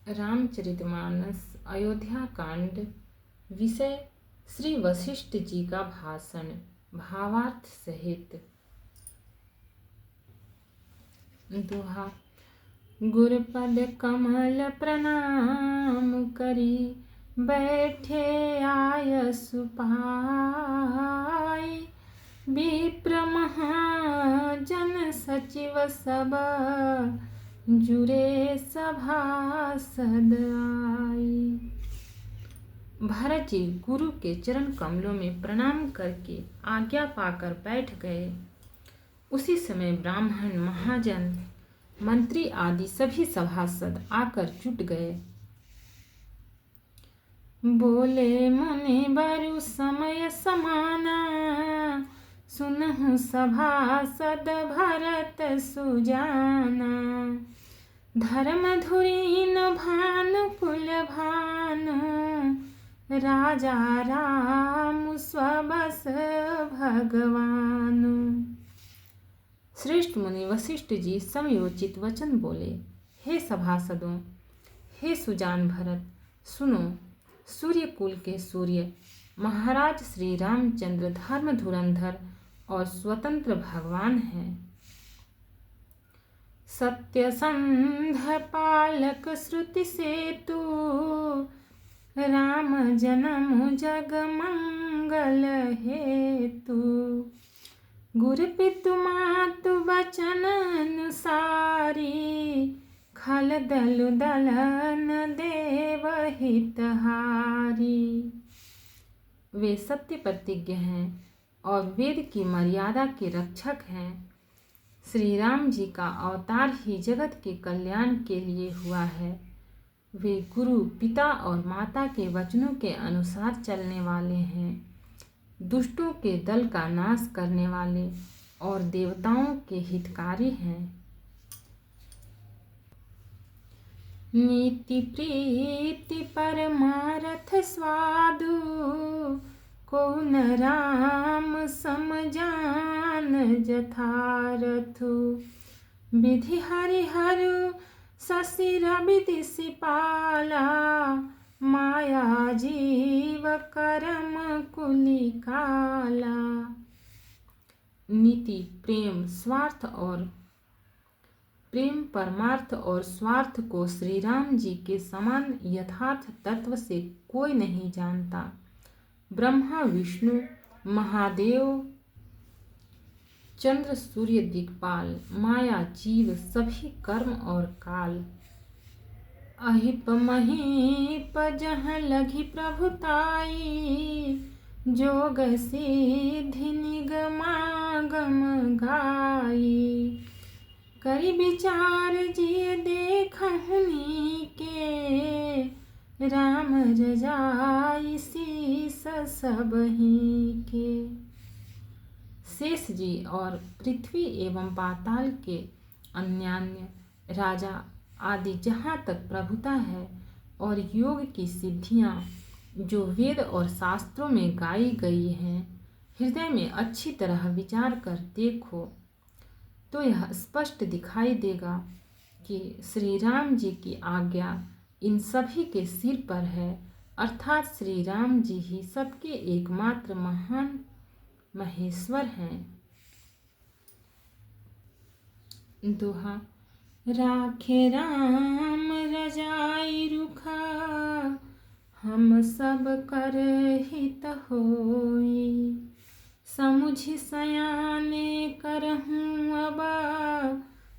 रामचरितमानस अयोध्या कांड। विषय श्री वशिष्ठ जी का भाषण भावार्थ सहित। दोहा। गुरपद कमल प्रणाम करी बैठे आय सुपाई। विप्र महाजन सचिव सब जुरे सभासद आई। भरत जी गुरु के चरण कमलों में प्रणाम करके आज्ञा पाकर बैठ गए। उसी समय ब्राह्मण, महाजन, मंत्री आदि सभी सभासद आकर जुट गए। बोले मुनि बरु समय समाना, सुनहु सभासद भरत सुजाना। धर्म धुरीन भानु कुल भानु, राजा राम स्वबस भगवानु। श्रेष्ठ मुनि वशिष्ठ जी समयोचित वचन बोले। हे सभासदों, हे सुजान भरत, सुनो। सूर्य कुल के सूर्य महाराज श्री रामचंद्र धर्म धुरंधर और स्वतंत्र भगवान हैं। सत्यसंध पालक श्रुति सेतु, राम जन्म जग मंगल हेतु। गुरु पितु मातु बचन अनुसारी, खल दल दलन देव हितहारी। वे सत्य प्रतिज्ञ हैं और वेद की मर्यादा के रक्षक हैं। श्री राम जी का अवतार ही जगत के कल्याण के लिए हुआ है। वे गुरु, पिता और माता के वचनों के अनुसार चलने वाले हैं। दुष्टों के दल का नाश करने वाले और देवताओं के हितकारी हैं। नीति प्रीति परमारथ स्वादु, को न राम समजान जथारथु। विधि हरिहरु शशिर विधि सिपाला, माया जीव करम कुलिकाला। नीति प्रेम परमार्थ और स्वार्थ को श्री राम जी के समान यथार्थ तत्व से कोई नहीं जानता। ब्रह्मा, विष्णु, महादेव, चंद्र, सूर्य, दिक्पाल, माया, जीव, सभी कर्म और काल। अहिप महीप जहाँ लगी प्रभुताई, जोग सिद्धि निगमागम गाई। करी विचार जिय देखहुनी के, राम रजाई शीस सबही के। शेष जी और पृथ्वी एवं पाताल के अन्यान्य राजा आदि जहाँ तक प्रभुता है और योग की सिद्धियाँ जो वेद और शास्त्रों में गाई गई हैं, हृदय में अच्छी तरह विचार कर देखो तो यह स्पष्ट दिखाई देगा कि श्री राम जी की आज्ञा इन सभी के सिर पर है, अर्थात श्री राम जी ही सबके एकमात्र महान महेश्वर हैं। दोहा। राखे राम रजाई रुखा, हम सब कर हित होई। समुझि सयाने करहूँ अब,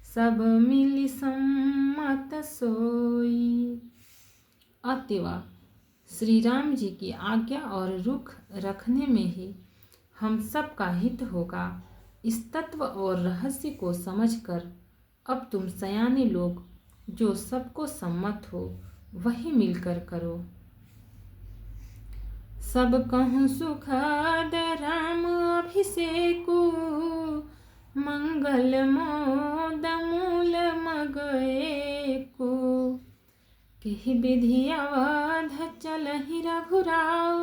सब मिली सम्मत सोई। अतएव श्री राम जी की आज्ञा और रुख रखने में ही हम सब का हित होगा। इस तत्व और रहस्य को समझकर अब तुम सयाने लोग जो सबको सम्मत हो वही मिलकर करो। सब कहूँ सुखद राम अभिषेकु, मंगल मोद मूल मग एकु। केहि विधि अवध चलहि रघुराऊ,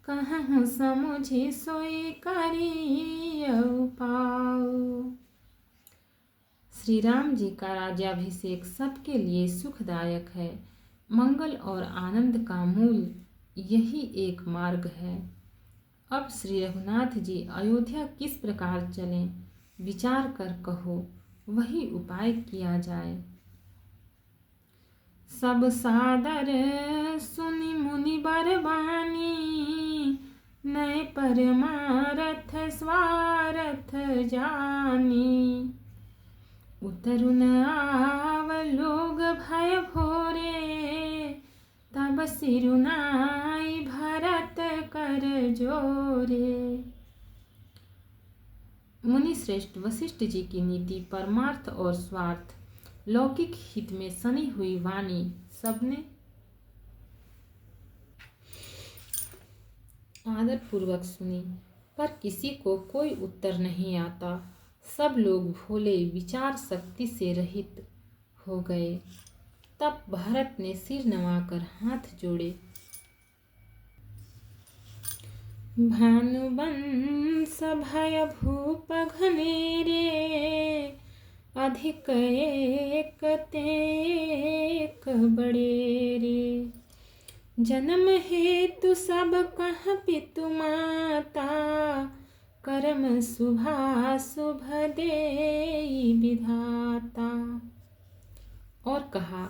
कहूँ समुझि सोई करियौ पाऊ। श्री राम जी का राज्याभिषेक सबके लिए सुखदायक है। मंगल और आनंद का मूल यही एक मार्ग है। अब श्री रघुनाथ जी अयोध्या किस प्रकार चलें, विचार कर कहो, वही उपाय किया जाए। सब सादर सुनि मुनि बरबानी, नए परमारथ स्वारथ जानी। उतरु न आव लोग भय भोरे, तब सिरुनाई भरत कर जोरे। मुनि श्रेष्ठ वशिष्ठ जी की नीति, परमार्थ और स्वार्थ, लौकिक हित में सनी हुई वाणी सबने आदर पूर्वक सुनी, पर किसी को कोई उत्तर नहीं आता। सब लोग भोले, विचार शक्ति से रहित हो गए। तब भरत ने सिर नवाकर हाथ जोड़े। भानुवंश भय भूप घनेरे, अधिक एक तेक बड़ेरे। जन्म हेतु सब कह पितु माता, कर्म शुभाशुभ देई विधाता। और कहा,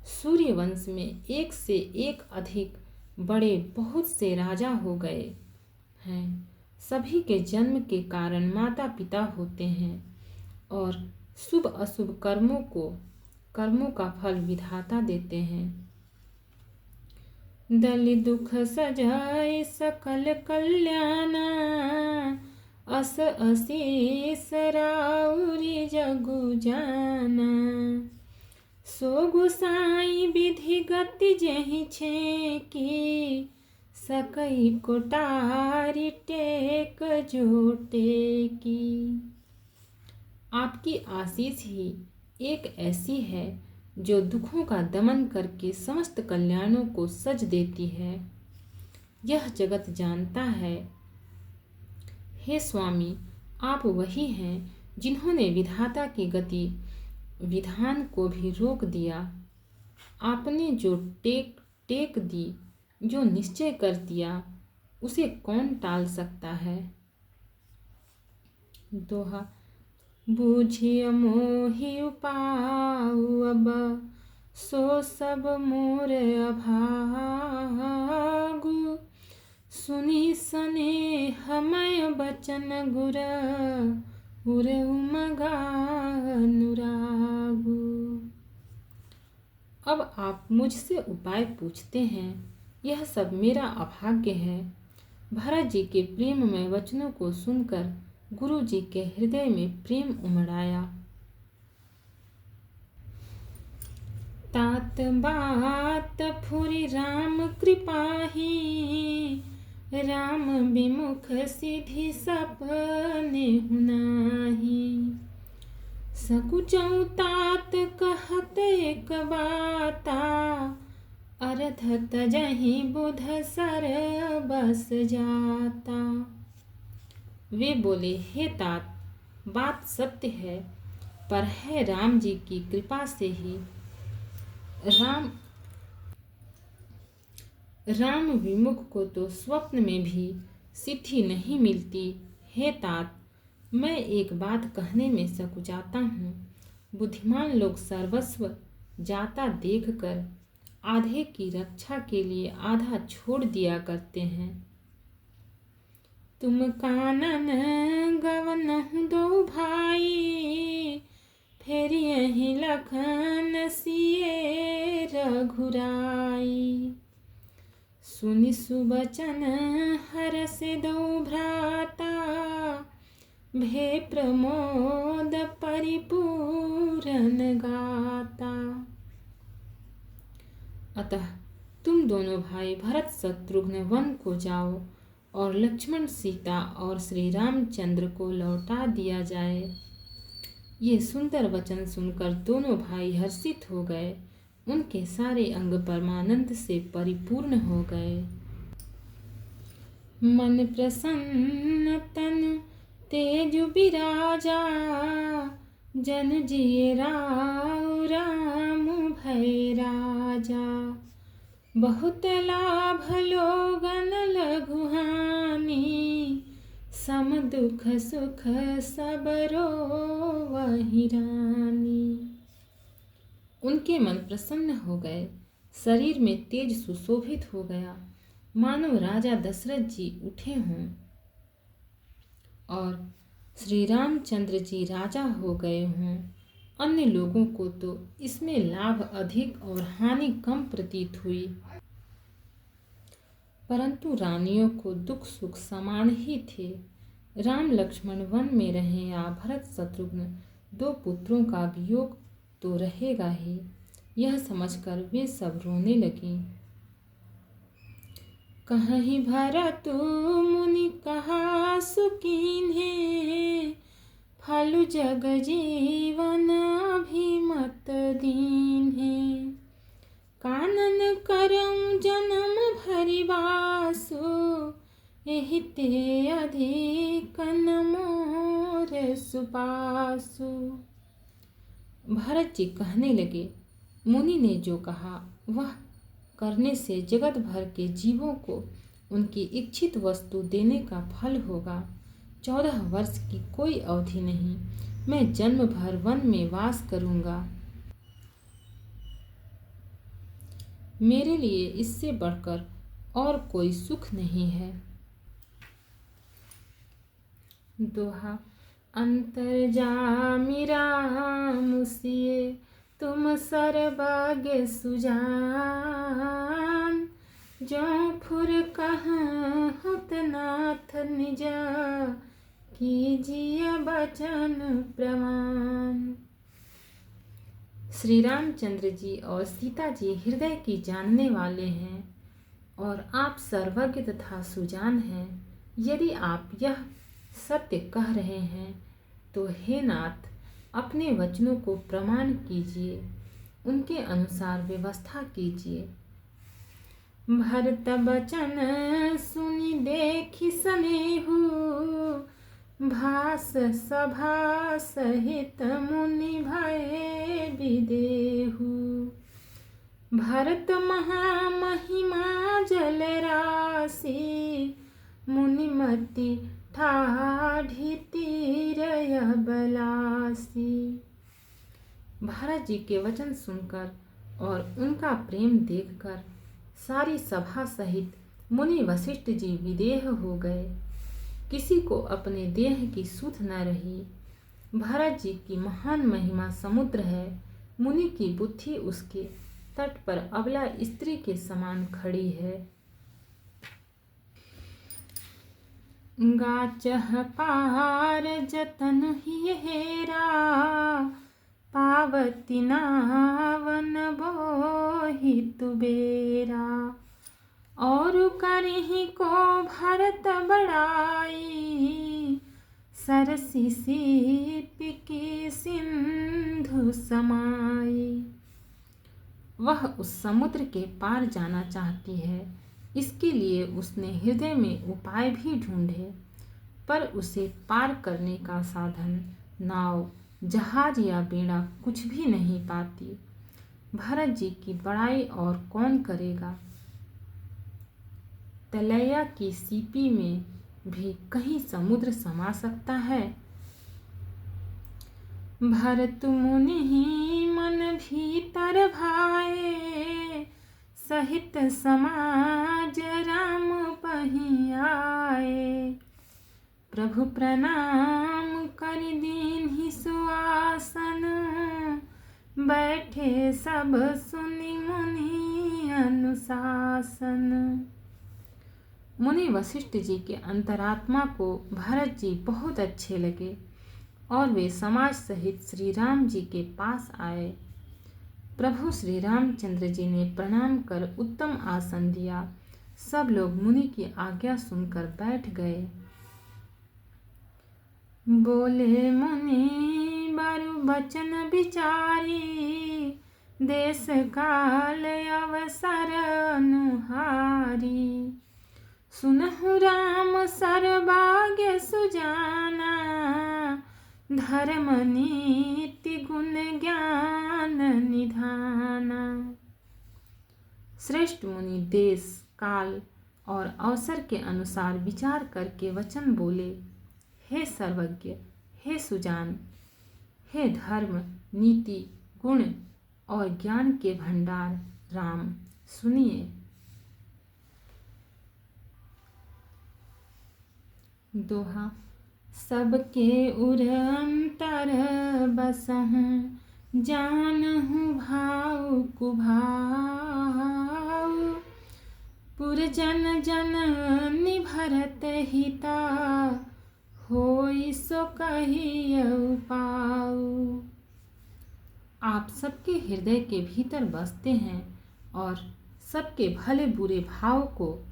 सूर्यवंश में एक से एक अधिक बड़े बहुत से राजा हो गए हैं। सभी के जन्म के कारण माता पिता होते हैं और शुभ अशुभ कर्मों का फल विधाता देते हैं। दलि दुख सजाए सकल कल्याणा, अस असीस राउरी जगु जाना। सो गुसाई विधि गति जहि छे की, सकई कोटारी टेक जोटे की। आपकी आशीष ही एक ऐसी है जो दुखों का दमन करके समस्त कल्याणों को सज देती है। यह जगत जानता है। हे स्वामी, आप वही हैं जिन्होंने विधाता की गति विधान को भी रोक दिया। आपने जो टेक दी, जो निश्चय कर दिया, उसे कौन टाल सकता है। दोहा। बूझिय मोहि उपाउ अब, सो सब मोर अभागु। सुनी सने हमय बचन गुर, उर उमगा अनुरागु। अब आप मुझसे उपाय पूछते हैं, यह सब मेरा अभाग्य है। भरत जी के प्रेममय वचनों को सुनकर गुरु जी के हृदय में प्रेम उमड़ तात बात फुरि राम कृपाही, राम विमुख सिद्धि सपने हुनाही। सकुचौ तात कहत एक बाता, अर्थ तजहि बुध सर बस जाता। वे बोले, हे तात, बात सत्य है, पर है राम जी की कृपा से ही। राम विमुख को तो स्वप्न में भी सिद्धि नहीं मिलती। हे तात, मैं एक बात कहने में सकुचाता हूँ। बुद्धिमान लोग सर्वस्व जाता देखकर आधे की रक्षा के लिए आधा छोड़ दिया करते हैं। तुम कानन गवनहु दो भाई, फिर यही लखन सिए रघुराई। सुनि सुबचन हरष दो भ्राता, भे प्रमोद परिपूरन गाता। अतः तुम दोनों भाई भरत शत्रुघ्न वन को जाओ और लक्ष्मण सीता और श्री रामचंद्र को लौटा दिया जाए। ये सुंदर वचन सुनकर दोनों भाई हर्षित हो गए। उनके सारे अंग परमानंद से परिपूर्ण हो गए। मन प्रसन्न तन तेजु बिराजा, जन जिय राउ राम भय राजा। बहुत लाभ लोगन लघु हानि, सम दुख सुख सब रोवहि रानी। उनके मन प्रसन्न हो गए, शरीर में तेज सुशोभित हो गया, मानो राजा दशरथ जी उठे हों और श्री रामचंद्र जी राजा हो गए हों। अन्य लोगों को तो इसमें लाभ अधिक और हानि कम प्रतीत हुई, परंतु रानियों को दुख सुख समान ही थे। राम लक्ष्मण वन में रहे या भरत शत्रुघ्न, दो पुत्रों का वियोग तो रहेगा ही, यह समझकर वे सब रोने लगी। कहीं भरत मुनि कहा सुकीन्हे, फल जग जीवन अभिमत दीन्हे। कानन करम जन्म भरि बासु, एहि ते अधिक न मोर सुपासु। भरत जी कहने लगे, मुनि ने जो कहा वह करने से जगत भर के जीवों को उनकी इच्छित वस्तु देने का फल होगा। 14 वर्ष की कोई अवधि नहीं, मैं जन्म भर वन में वास करूंगा। मेरे लिए इससे बढ़कर और कोई सुख नहीं है। दोहा। अंतर्जामी राम सिए, तुम सर्वज्ञ सुजान। जो फुर कहत नाथ निज, कीजिए बचन प्रमाण। श्री रामचंद्र जी और सीता जी हृदय की जानने वाले हैं और आप सर्वज्ञ तथा सुजान हैं। यदि आप यह सत्य कह रहे हैं तो हे नाथ, अपने वचनों को प्रमाण कीजिए, उनके अनुसार व्यवस्था कीजिए। भरत बचन सुनि देखि सनेहु, भास सभा सहित मुनि भये विदेहु। भरत महामहिमा जल राशि, मुनिमति ठाढ़ी तीरय बलासी। भरत जी के वचन सुनकर और उनका प्रेम देखकर सारी सभा सहित मुनि वशिष्ठ जी विदेह हो गए। किसी को अपने देह की सुध न रही। भरत जी की महान महिमा समुद्र है, मुनि की बुद्धि उसके तट पर अबला स्त्री के समान खड़ी है। गाचह पार जतन ही हेरा, पावती नावन बोहि तुबेरा। और करहि को भरत बड़ाई, सरसी सीपी की सिंधु समाई। वह उस समुद्र के पार जाना चाहती है, इसके लिए उसने हृदय में उपाय भी ढूंढे, पर उसे पार करने का साधन नाव, जहाज या बेड़ा कुछ भी नहीं पाती। भरत जी की बड़ाई और कौन करेगा। तलैया की सीपी में भी कहीं समुद्र समा सकता है। भरत मुनि ही मन भीतर भाए, सहित समाज राम पहियाए। प्रभु प्रणाम कर दीन्हि सुआसन, बैठे सब सुनि मुनि अनुशासन। मुनि वशिष्ठ जी के अंतरात्मा को भरत जी बहुत अच्छे लगे और वे समाज सहित श्री राम जी के पास आए। प्रभु श्री रामचंद्र जी ने प्रणाम कर उत्तम आसन दिया। सब लोग मुनि की आज्ञा सुनकर बैठ गए। बोले मुनि बारु बचन विचारी, देश काल अवसर अनुहारी। सुनहु राम सर्वज्ञ सुजाना, धर्म नीति गुण ज्ञान निधाना। श्रेष्ठ मुनि देश काल और अवसर के अनुसार विचार करके वचन बोले। हे सर्वज्ञ, हे सुजान, हे धर्म नीति गुण और ज्ञान के भंडार राम, सुनिए। दोहा। सबके उर अंतर बसहु, जानहु भाव कुभाव। पुरजन जन निभरत हिता, होई सो कहियउ पाऊ। आप सबके हृदय के भीतर बसते हैं और सबके भले बुरे भाव को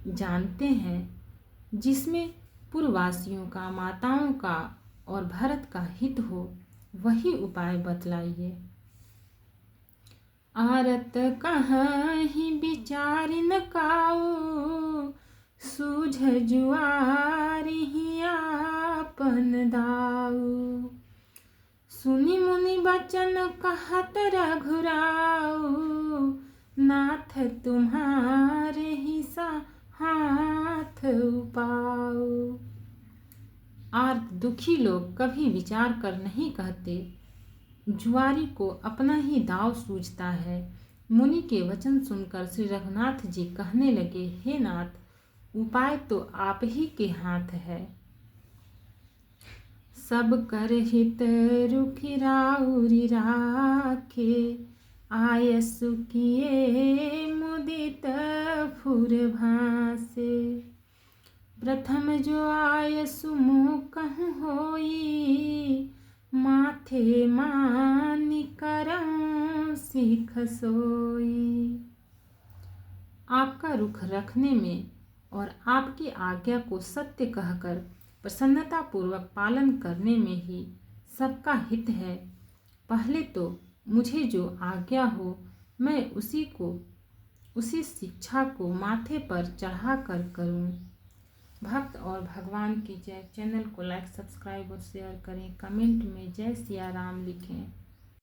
जानते हैं। जिसमें पूर्ववासियों का, माताओं का और भरत का हित हो, वही उपाय बतलाइए। आरत कहीं विचार न काऊ, सूझ जुआरी आपन दाऊ। सुनि मुनि बचन कहत रघुराऊ, नाथ तुम्हारे ही सा हाथ उपाऊ। आर्त दुखी लोग कभी विचार कर नहीं कहते, जुआरी को अपना ही दाव सूझता है। मुनि के वचन सुनकर श्री रघुनाथ जी कहने लगे, हे नाथ, उपाय तो आप ही के हाथ है। सब कर हित रुखि राउरि राखे, आयसु किए मुदित फुर भासे। प्रथम जो आयसु मुँह कहूँ होई, माथे मानि करऊँ सीख सोई। आपका रुख रखने में और आपकी आज्ञा को सत्य कहकर प्रसन्नता पूर्वक पालन करने में ही सबका हित है। पहले तो मुझे जो आज्ञा हो, मैं उसी शिक्षा को माथे पर चढ़ा कर करूं। भक्त और भगवान की जय। चैनल को लाइक, सब्सक्राइब और शेयर करें। कमेंट में जय सिया राम लिखें।